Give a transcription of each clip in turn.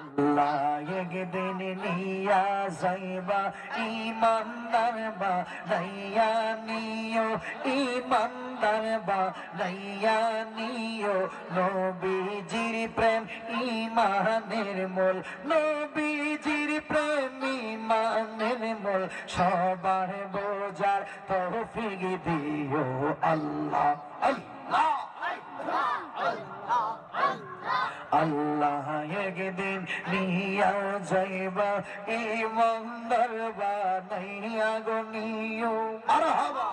আল্লাহ একদিন নিয়া যাইবা ইমানদার বানাইয়া নিও, ইমানদার বানাইয়া নিও। নবীজির প্রেম ইমানের মূল, নবীজির প্রেম ইমানের মূল। সবার বোঝার তৌফিক দিও আল্লাহ আল্লাহ আল্লাহ একদিন নিয়া যাইবা ইমানদার বানাইয়া গো নিও। মারহাবা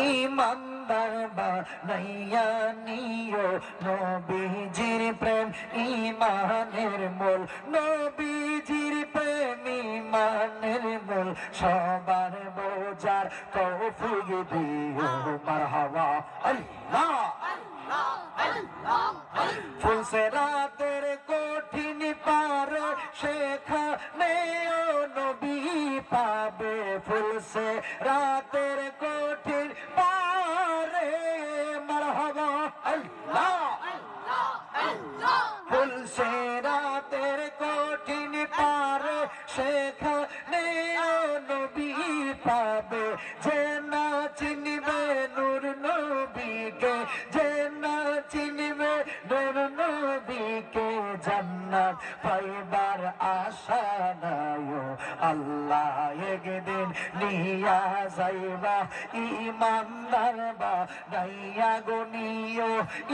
ইমানদার বানাইয়া নিও। নবীজির প্রেম ইমানের মূল, নবীজির প্রেম ইমানের মূল। সবার বোঝার তৌফিক দিও। মারহাবা আল্লাহ ফুলসে রাতের কঠিন পারে সেখানে নবী পাবে। ফুলসে রাতের কঠিন পারে মারহাবা আল্লাহ ফুলসে রাতের কঠিন পারে সেখানে নবী পাবে। যে না চিনবে নূর নবীকে, যে না চিনবে নূর নবীকে, জান্নাত পাইবার আশা নাই। আল্লাহ একদিন নিয়া যাইবা ইমানদার বানাইয়া গো নিও,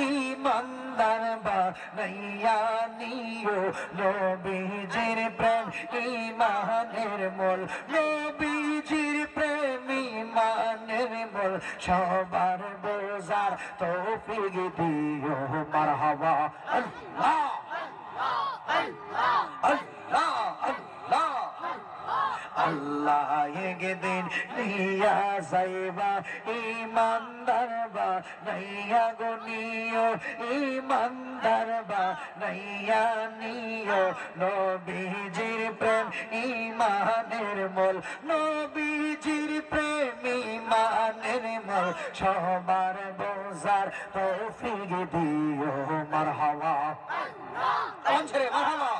ইমানদার বানাইয়া নিও। নবীজির প্রেম ইমানের মূল, নবীজির প্রেম ইমানের মূল। সবার বোঝার তৌফিক দিও। মারহাবা আল্লাহ আল্লাহ আল্লাহ আল্লাহ একদিন নিয়া যাইবা ইমানদার বানাইয়া গো নিও, ইমানদার বানাইয়া নিও। নবীজির প্রেম ইমানের মূল, নবীজির প্রেম ইমানের মূল। সবার বোঝার তৌফিক দিও। মারহাবা মারহাবা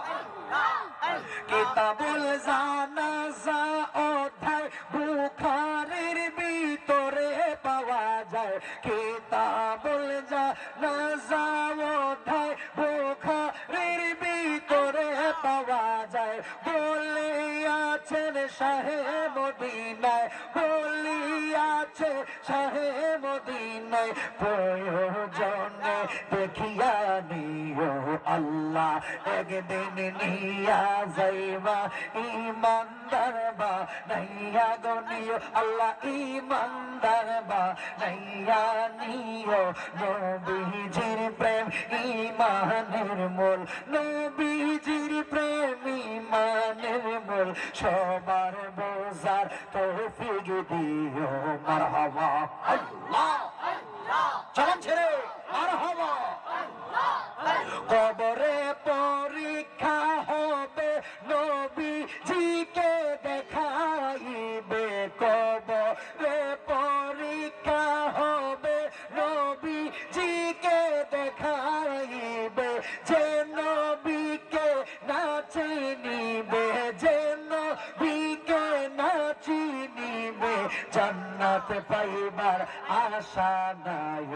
কিতাবুল জানাজা অধ্যায় বুখারীর ভিতরে পাওয়া যায়। কিতাবুল জানাজা অধ্যায় বুখারীর ভিতরে পাওয়া যায়। বলিয়াছেন শাহে মদিনায়, বলিয়াছে শাহে মদিনায়, প্রয়োজনে দেখিয়া নিও। আল্লাহ একদিন নিয়া যাইবা ইমানদার বানাইয়া গো নিও। আল্লাহ ইমানদার বানাইয়া নিও। নবীজির প্রেম ইমানের মূল, নবীজির প্রেম ইমানের মূল। সবার বোঝার তৌফিক দিও। মারহাবা আল্লাহ চলন ছেড়ে মারহাবা কবরে পরীক্ষা হবে নবীজিকে দেখাইবে। কবরে পরীক্ষা হবে নবীজিকে দেখাইবে। যে নবীকে না চিনিবে, যে নবীকে না চিনিবে, জান্নাত পাইবার আশা নাই।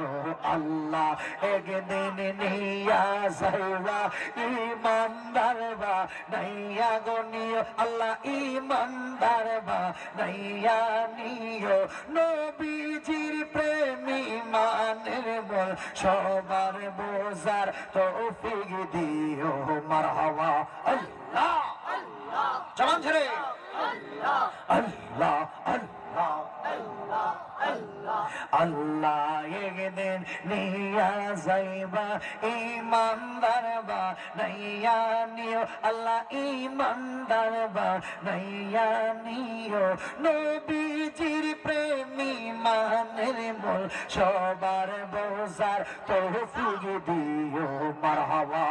আল্লাহ একদিন নিয়া যাইবা ইমানদার বানাইয়া গো নিও। আল্লাহ ইমানদার বানাইয়া নিও। নবীজির প্রেম ইমানের মূল। সবার বোঝার তৌফিক দিও। মারহাবা আল্লাহ চলন ছেড়ে আল্লাহ আল্লাহ আল্লাহ একদিন নিয়া যাইবা ইমানদার বানাইয়া নিও। আল্লাহ ইমানদার বানাইয়া নিও। নবীজির প্রেম ইমানের মূল। সবার বোঝার তৌফিক দিও। মারহাবা